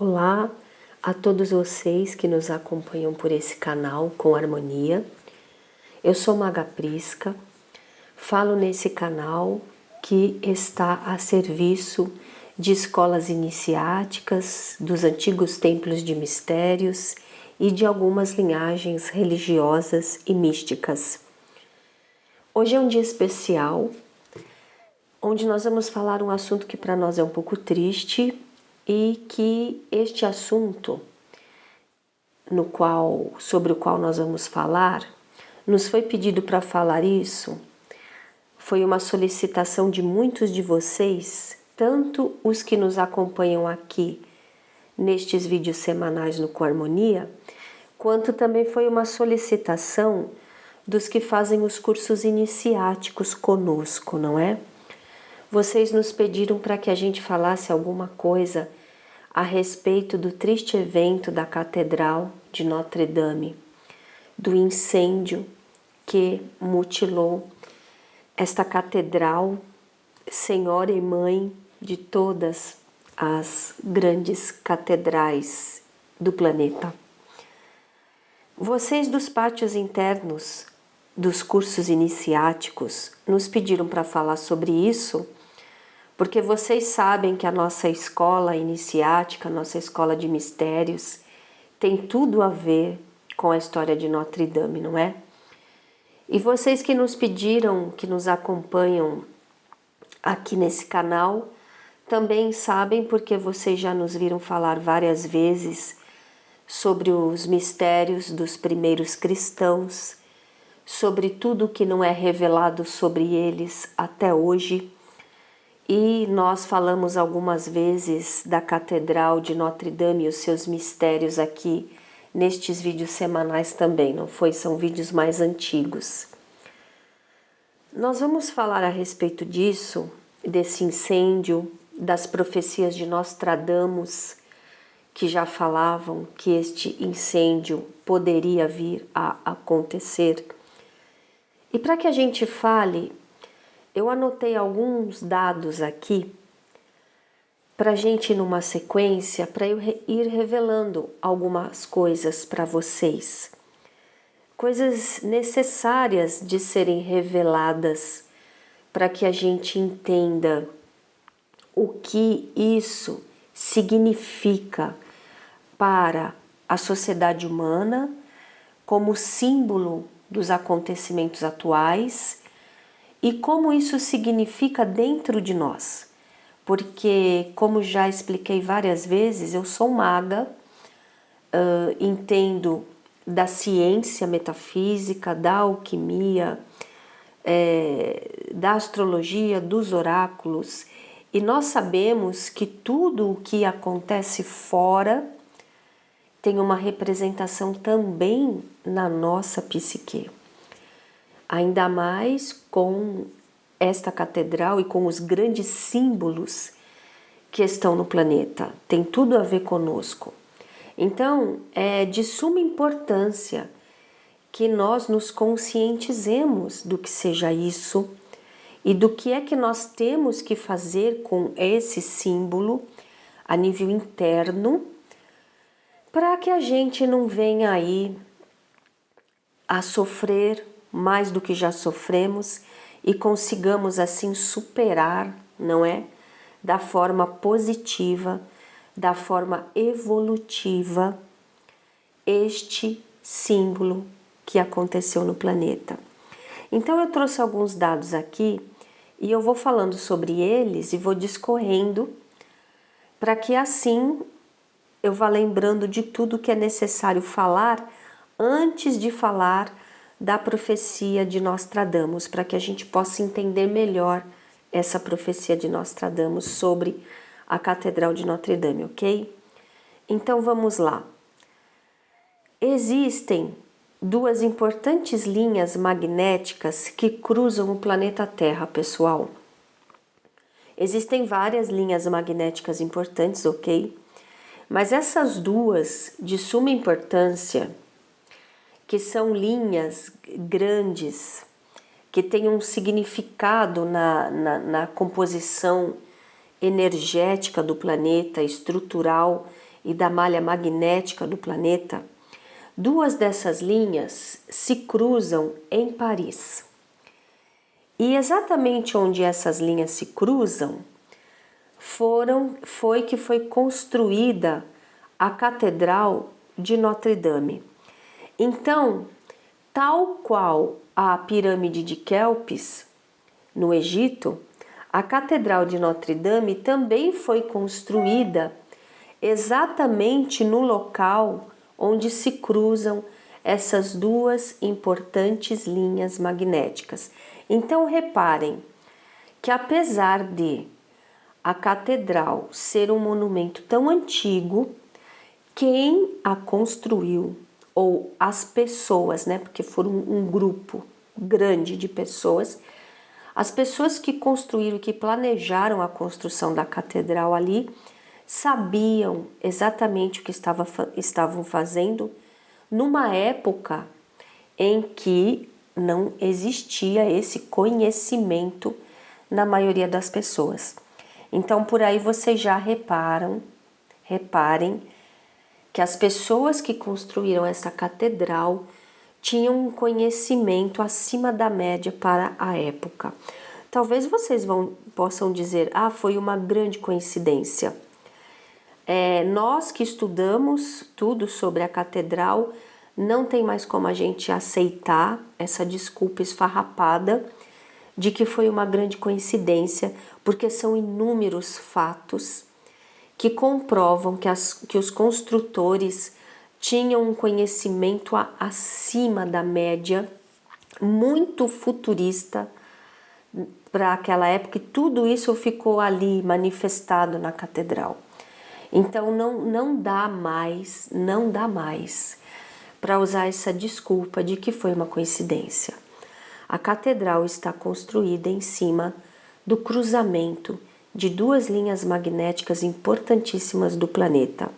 Olá a todos vocês que nos acompanham por esse canal com harmonia. Eu sou Maga Prisca, falo nesse canal que está a serviço de escolas iniciáticas, dos antigos templos de mistérios e de algumas linhagens religiosas e místicas. Hoje é um dia especial, onde nós vamos falar um assunto que para nós é um pouco triste e que este assunto sobre o qual nós vamos falar, nos foi pedido para falar isso, foi uma solicitação de muitos de vocês, tanto os que nos acompanham aqui nestes vídeos semanais no Com Harmonia, quanto também foi uma solicitação dos que fazem os cursos iniciáticos conosco, não é? Vocês nos pediram para que a gente falasse alguma coisa a respeito do triste evento da Catedral de Notre Dame, do incêndio que mutilou esta catedral, senhora e mãe de todas as grandes catedrais do planeta. Vocês dos pátios internos dos cursos iniciáticos nos pediram para falar sobre isso, porque vocês sabem que a nossa escola iniciática, a nossa escola de mistérios, tem tudo a ver com a história de Notre Dame, não é? E vocês que nos pediram, que nos acompanham aqui nesse canal, também sabem, porque vocês já nos viram falar várias vezes sobre os mistérios dos primeiros cristãos, sobre tudo que não é revelado sobre eles até hoje. E nós falamos algumas vezes da Catedral de Notre Dame e os seus mistérios aqui nestes vídeos semanais também, não foi? São vídeos mais antigos. Nós vamos falar a respeito disso, desse incêndio, das profecias de Nostradamus, que já falavam que este incêndio poderia vir a acontecer. E para que a gente fale, eu anotei alguns dados aqui para a gente ir numa sequência, para eu ir revelando algumas coisas para vocês. Coisas necessárias de serem reveladas para que a gente entenda o que isso significa para a sociedade humana como símbolo dos acontecimentos atuais e como isso significa dentro de nós. Porque, como já expliquei várias vezes, eu sou maga, entendo da ciência metafísica, da alquimia, da astrologia, dos oráculos, e nós sabemos que tudo o que acontece fora tem uma representação também na nossa psique. Ainda mais com esta catedral e com os grandes símbolos que estão no planeta. Tem tudo a ver conosco. Então, é de suma importância que nós nos conscientizemos do que seja isso e do que é que nós temos que fazer com esse símbolo a nível interno, para que a gente não venha aí a sofrer mais do que já sofremos e consigamos assim superar, não é? Da forma positiva, da forma evolutiva, este símbolo que aconteceu no planeta. Então eu trouxe alguns dados aqui e eu vou falando sobre eles e vou discorrendo para que assim eu vá lembrando de tudo que é necessário falar antes de falar da profecia de Nostradamus, para que a gente possa entender melhor essa profecia de Nostradamus sobre a Catedral de Notre Dame, ok? Então vamos lá. Existem duas importantes linhas magnéticas que cruzam o planeta Terra, pessoal. Existem várias linhas magnéticas importantes, ok? Mas essas duas de suma importância, que são linhas grandes, que têm um significado na composição energética do planeta, estrutural e da malha magnética do planeta, duas dessas linhas se cruzam em Paris. E exatamente onde essas linhas se cruzam foi que foi construída a Catedral de Notre Dame. Então, tal qual a pirâmide de Quéops, no Egito, a Catedral de Notre Dame também foi construída exatamente no local onde se cruzam essas duas importantes linhas magnéticas. Então, reparem que apesar de a catedral ser um monumento tão antigo, quem a construiu, ou as pessoas, né, porque foram um grupo grande de pessoas, as pessoas que construíram, que planejaram a construção da catedral ali, sabiam exatamente o que estavam fazendo numa época em que não existia esse conhecimento na maioria das pessoas. Então, por aí vocês já reparem que as pessoas que construíram essa catedral tinham um conhecimento acima da média para a época. Talvez vocês possam dizer, foi uma grande coincidência. Nós que estudamos tudo sobre a catedral, não tem mais como a gente aceitar essa desculpa esfarrapada de que foi uma grande coincidência, porque são inúmeros fatos que comprovam que os construtores tinham um conhecimento acima da média, muito futurista para aquela época, e tudo isso ficou ali manifestado na catedral. Então não dá mais para usar essa desculpa de que foi uma coincidência. A catedral está construída em cima do cruzamento de duas linhas magnéticas importantíssimas do planeta.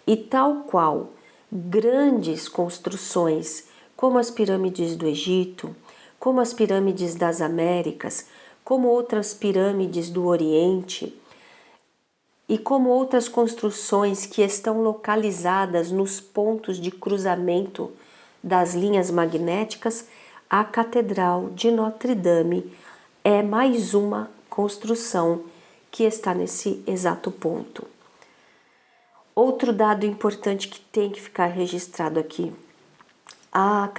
E tal qual grandes construções, como as pirâmides do Egito, como as pirâmides das Américas, como outras pirâmides do Oriente, e como outras construções que estão localizadas nos pontos de cruzamento das linhas magnéticas, a Catedral de Notre Dame é mais uma construção que está nesse exato ponto. Outro dado importante que tem que ficar registrado aqui: a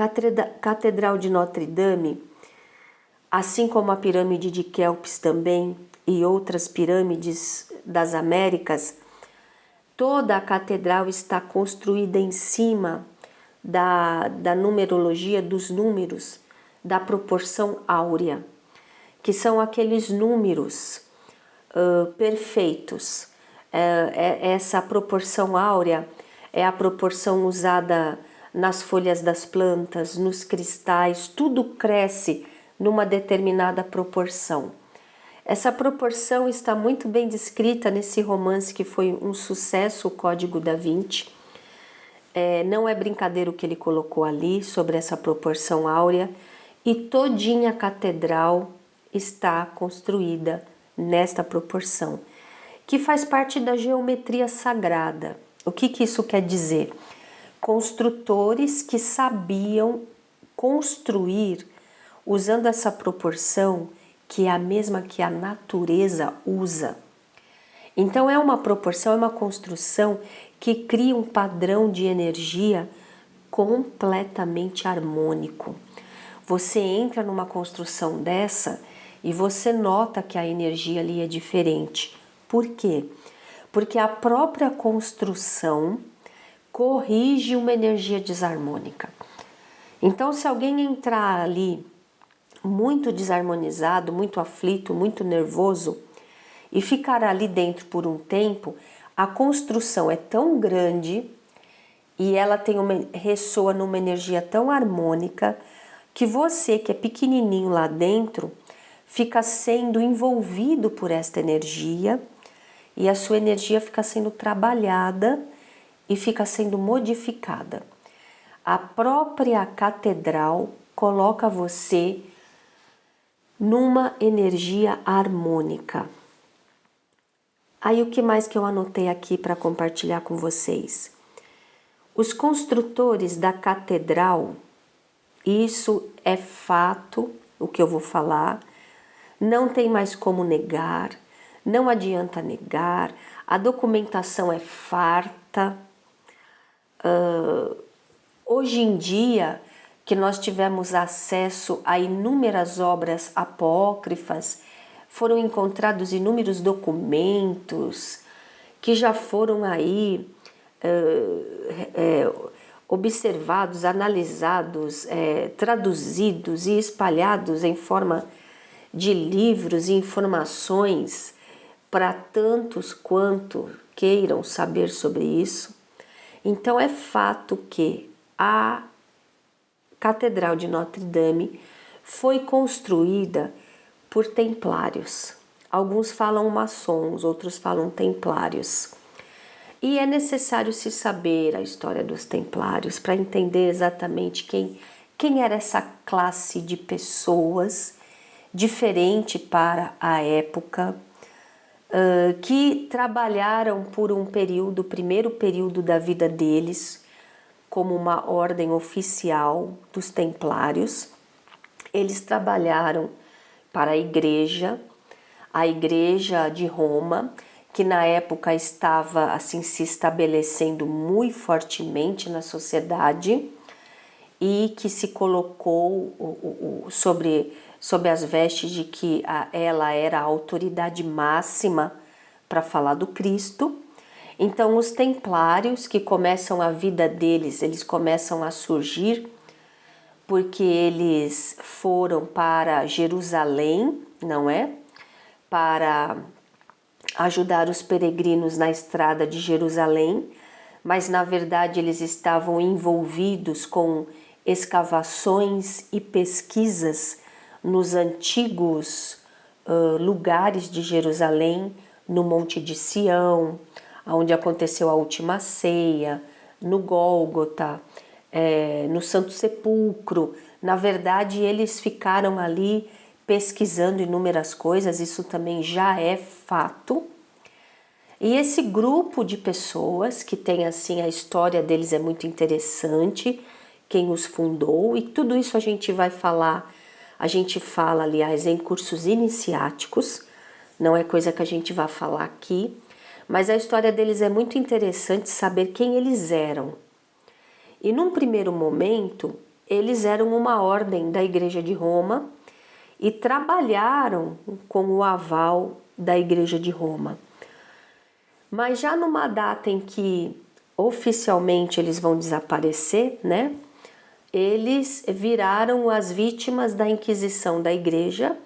Catedral de Notre Dame, assim como a pirâmide de Quéops também e outras pirâmides das Américas, toda a catedral está construída em cima da numerologia, dos números, da proporção áurea, que são aqueles números perfeitos. Essa proporção áurea é a proporção usada nas folhas das plantas, nos cristais, tudo cresce numa determinada proporção. Essa proporção está muito bem descrita nesse romance que foi um sucesso, O Código da Vinci. Não é brincadeira o que ele colocou ali sobre essa proporção áurea, e todinha a catedral está construída nesta proporção, que faz parte da geometria sagrada. O que isso quer dizer? Construtores que sabiam construir usando essa proporção, que é a mesma que a natureza usa. Então é uma proporção, é uma construção que cria um padrão de energia completamente harmônico. Você entra numa construção dessa e você nota que a energia ali é diferente. Por quê? Porque a própria construção corrige uma energia desarmônica. Então, se alguém entrar ali muito desarmonizado, muito aflito, muito nervoso e ficar ali dentro por um tempo, a construção é tão grande e ela ressoa numa energia tão harmônica que você, que é pequenininho lá dentro, fica sendo envolvido por esta energia, e a sua energia fica sendo trabalhada e fica sendo modificada. A própria catedral coloca você numa energia harmônica. Aí o que mais que eu anotei aqui para compartilhar com vocês? Os construtores da catedral, isso é fato, o que eu vou falar, não tem mais como negar, não adianta negar, a documentação é farta. Hoje em dia, que nós tivemos acesso a inúmeras obras apócrifas, foram encontrados inúmeros documentos que já foram aí observados, analisados, traduzidos e espalhados em forma de livros e informações para tantos quanto queiram saber sobre isso. Então é fato que a Catedral de Notre Dame foi construída por templários. Alguns falam maçons, outros falam templários. E é necessário se saber a história dos templários para entender exatamente quem era essa classe de pessoas diferente para a época, que trabalharam por um período, o primeiro período da vida deles, como uma ordem oficial dos templários. Eles trabalharam para a igreja de Roma, que na época estava assim se estabelecendo muito fortemente na sociedade e que se colocou sobre as vestes de que ela era a autoridade máxima para falar do Cristo. Então os templários, que começam a vida deles, eles começam a surgir porque eles foram para Jerusalém, não é? Para ajudar os peregrinos na estrada de Jerusalém, mas na verdade eles estavam envolvidos com escavações e pesquisas nos antigos lugares de Jerusalém, no Monte de Sião, onde aconteceu a última ceia, no Gólgota, no Santo Sepulcro. Na verdade, eles ficaram ali pesquisando inúmeras coisas, isso também já é fato. E esse grupo de pessoas, que tem assim, a história deles é muito interessante, quem os fundou, e tudo isso a gente vai falar, a gente fala, aliás, em cursos iniciáticos, não é coisa que a gente vai falar aqui, mas a história deles é muito interessante saber quem eles eram. E num primeiro momento, eles eram uma ordem da Igreja de Roma e trabalharam com o aval da Igreja de Roma. Mas já numa data em que oficialmente eles vão desaparecer, né? Eles viraram as vítimas da Inquisição da Igreja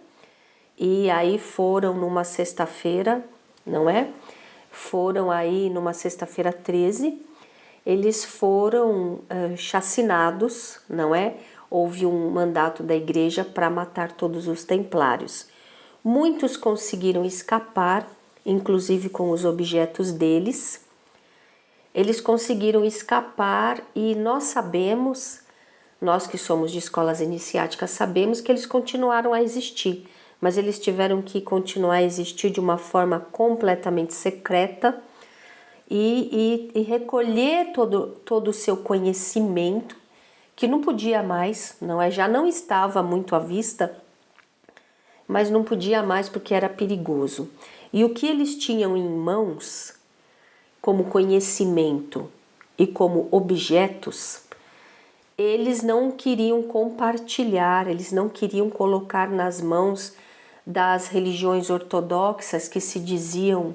e aí foram numa sexta-feira, não é? Foram aí numa sexta-feira 13, eles foram chacinados, não é? Houve um mandato da igreja para matar todos os templários. Muitos conseguiram escapar, inclusive com os objetos deles. Eles conseguiram escapar e nós sabemos, nós que somos de escolas iniciáticas, sabemos que eles continuaram a existir, mas eles tiveram que continuar a existir de uma forma completamente secreta e recolher todo o seu conhecimento, que não podia mais, não é? Já não estava muito à vista, mas não podia mais porque era perigoso. E o que eles tinham em mãos, como conhecimento e como objetos, eles não queriam compartilhar, eles não queriam colocar nas mãos das religiões ortodoxas, que se diziam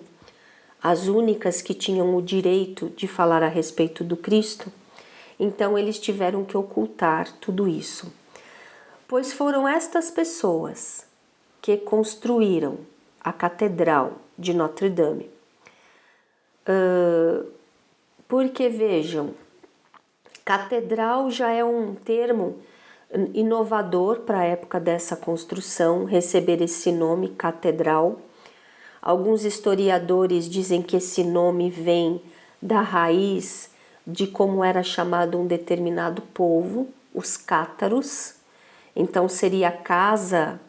as únicas que tinham o direito de falar a respeito do Cristo. Então eles tiveram que ocultar tudo isso, pois foram estas pessoas que construíram a Catedral de Notre Dame. Porque vejam, catedral já é um termo inovador para a época dessa construção, receber esse nome, catedral. Alguns historiadores dizem que esse nome vem da raiz de como era chamado um determinado povo, os cátaros. Então seria casa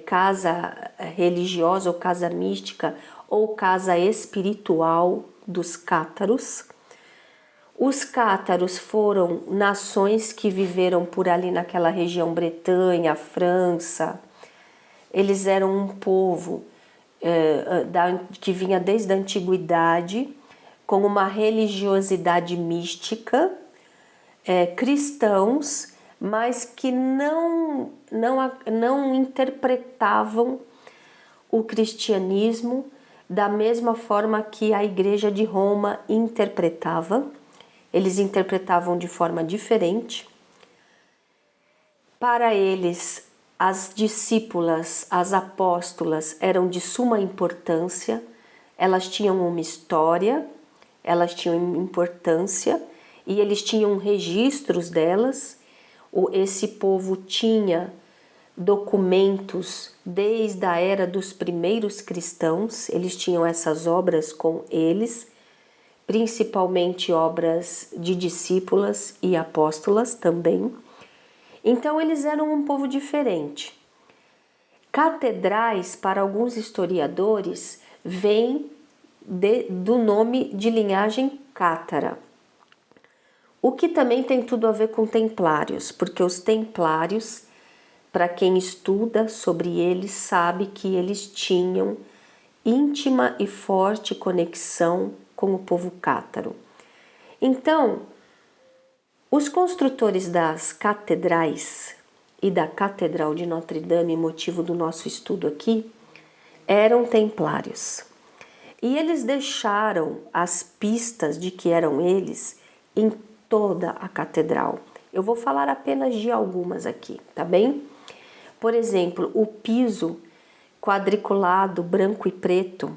casa religiosa ou casa mística ou casa espiritual dos cátaros. Os cátaros foram nações que viveram por ali naquela região, Bretanha, França. Eles eram um povo que vinha desde a antiguidade, com uma religiosidade mística, cristãos, mas que não interpretavam o cristianismo da mesma forma que a Igreja de Roma interpretava. Eles interpretavam de forma diferente. Para eles, as discípulas, as apóstolas, eram de suma importância, elas tinham uma história, elas tinham importância e eles tinham registros delas. Esse povo tinha documentos desde a era dos primeiros cristãos, eles tinham essas obras com eles, principalmente obras de discípulas e apóstolas também. Então eles eram um povo diferente. Catedrais, para alguns historiadores, vem do nome de linhagem cátara, o que também tem tudo a ver com templários, porque os templários, para quem estuda sobre eles, sabe que eles tinham íntima e forte conexão com o povo cátaro. Então, os construtores das catedrais e da Catedral de Notre Dame, motivo do nosso estudo aqui, eram templários. E eles deixaram as pistas de que eram eles em toda a catedral. Eu vou falar apenas de algumas aqui, tá bem? Por exemplo, o piso quadriculado branco e preto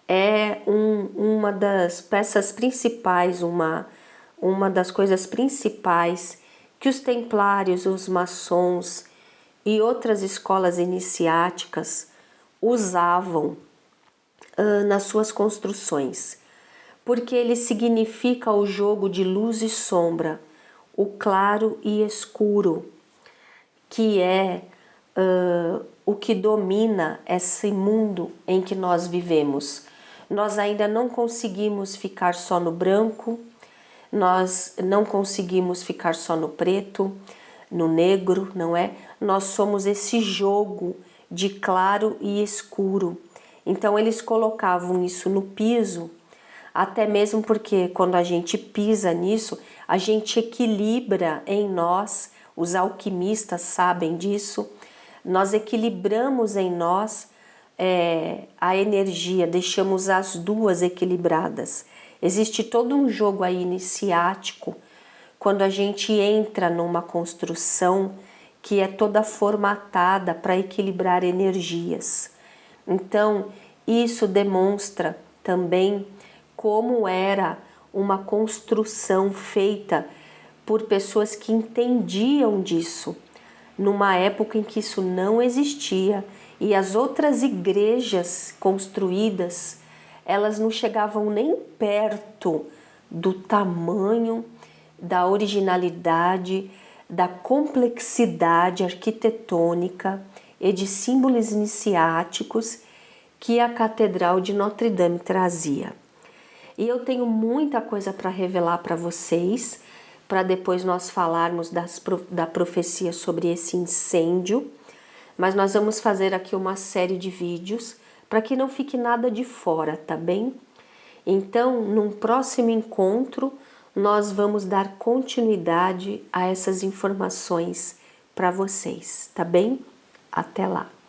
é uma das peças principais, uma das coisas principais que os templários, os maçons e outras escolas iniciáticas usavam nas suas construções, porque ele significa o jogo de luz e sombra, o claro e escuro, que é o que domina esse mundo em que nós vivemos. Nós ainda não conseguimos ficar só no branco, nós não conseguimos ficar só no preto, no negro, não é? Nós somos esse jogo de claro e escuro. Então eles colocavam isso no piso, até mesmo porque quando a gente pisa nisso, a gente equilibra em nós, os alquimistas sabem disso, nós equilibramos em nós a energia, deixamos as duas equilibradas. Existe todo um jogo aí iniciático, quando a gente entra numa construção que é toda formatada para equilibrar energias. Então, isso demonstra também como era uma construção feita por pessoas que entendiam disso, numa época em que isso não existia e as outras igrejas construídas, elas não chegavam nem perto do tamanho, da originalidade, da complexidade arquitetônica e de símbolos iniciáticos que a Catedral de Notre Dame trazia. E eu tenho muita coisa para revelar para vocês, para depois nós falarmos da profecia sobre esse incêndio, mas nós vamos fazer aqui uma série de vídeos para que não fique nada de fora, tá bem? Então, num próximo encontro, nós vamos dar continuidade a essas informações para vocês, tá bem? Até lá!